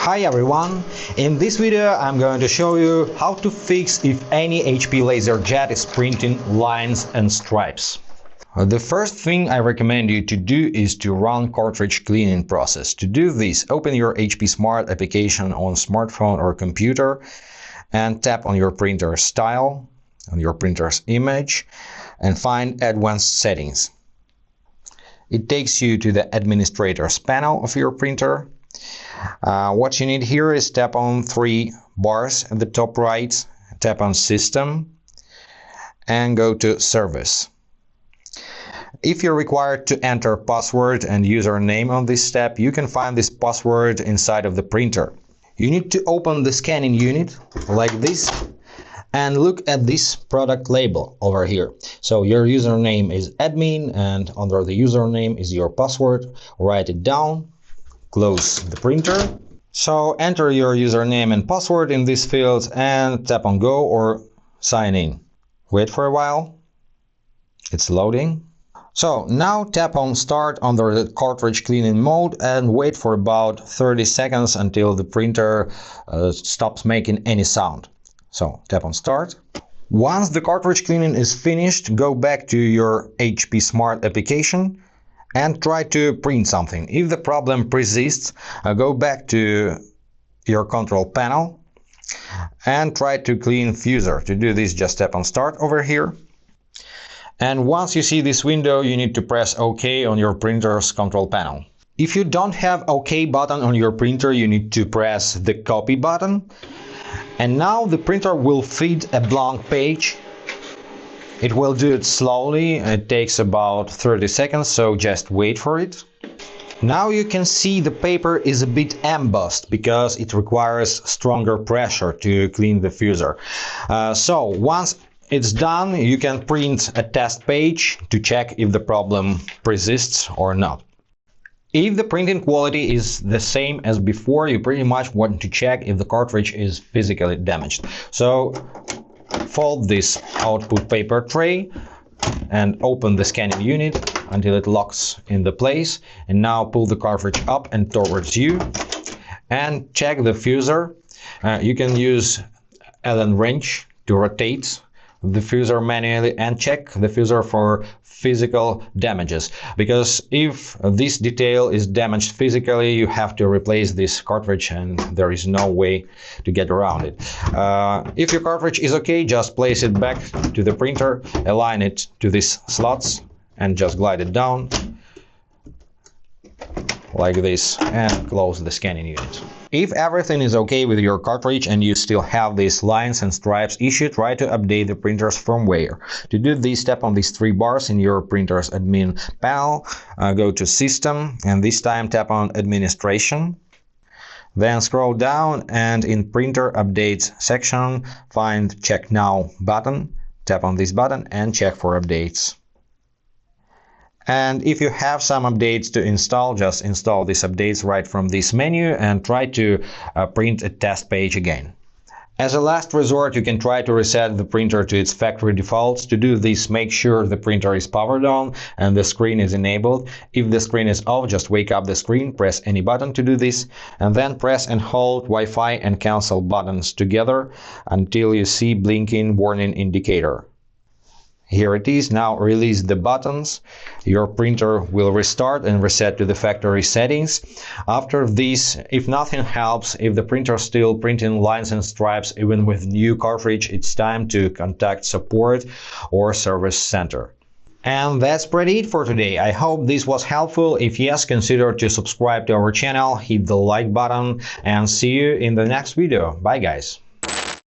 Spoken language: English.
Hi everyone! In this video I'm going to show you how to fix if any HP LaserJet is printing lines and stripes. The first thing I recommend you to do is to run cartridge cleaning process. To do this, open your HP Smart application on smartphone or computer and tap on your printer style, on your printer's image, and find Advanced Settings. It takes you to the administrator's panel of your printer. What you need here is tap on three bars at the top right, tap on System, and go to Service. If you're required to enter password and username on this step, you can find this password inside of the printer. You need to open the scanning unit like this and look at this product label over here. So your username is admin and under the username is your password. Write it down. Close the printer. So enter your username and password in this field and tap on Go or Sign in. Wait for a while. It's loading. So now tap on Start under the cartridge cleaning mode and wait for about 30 seconds until the printer stops making any sound. So tap on Start. Once the cartridge cleaning is finished, go back to your HP Smart application and try to print something. If the problem persists, go back to your control panel and try to clean fuser. To do this, just tap on Start over here. And once you see this window, you need to press OK on your printer's control panel. If you don't have OK button on your printer, you need to press the Copy button. And now the printer will feed a blank page. It will do it slowly. It takes about 30 seconds, so just wait for it. Now you can see the paper is a bit embossed because it requires stronger pressure to clean the fuser. So once it's done, you can print a test page to check if the problem persists or not. If the printing quality is the same as before, you pretty much want to check if the cartridge is physically damaged. So fold this output paper tray and open the scanning unit until it locks in the place. And now pull the cartridge up and towards you and check the fuser. You can use Allen wrench to rotate the fuser manually and check the fuser for physical damages, because if this detail is damaged physically, you have to replace this cartridge and there is no way to get around it. If your cartridge is okay, just place it back to the printer, align it to these slots and just glide it down like this and close the scanning unit. If everything is okay with your cartridge and you still have these lines and stripes issue, try to update the printer's firmware. To do this, tap on these three bars in your printer's admin panel, go to System, and this time tap on Administration. Then scroll down and in Printer Updates section, find Check Now button. Tap on this button and check for updates. And if you have some updates to install, just install these updates right from this menu and try to print a test page again. As a last resort, you can try to reset the printer to its factory defaults. To do this, make sure the printer is powered on and the screen is enabled. If the screen is off, just wake up the screen, press any button to do this, and then press and hold Wi-Fi and cancel buttons together until you see blinking warning indicator. Here it is. Now release the buttons. Your printer will restart and reset to the factory settings. After this, if nothing helps, if the printer is still printing lines and stripes even with new cartridge, it's time to contact support or service center. And that's pretty it for today. I hope this was helpful. If yes, consider to subscribe to our channel, hit the like button, and see you in the next video. Bye guys!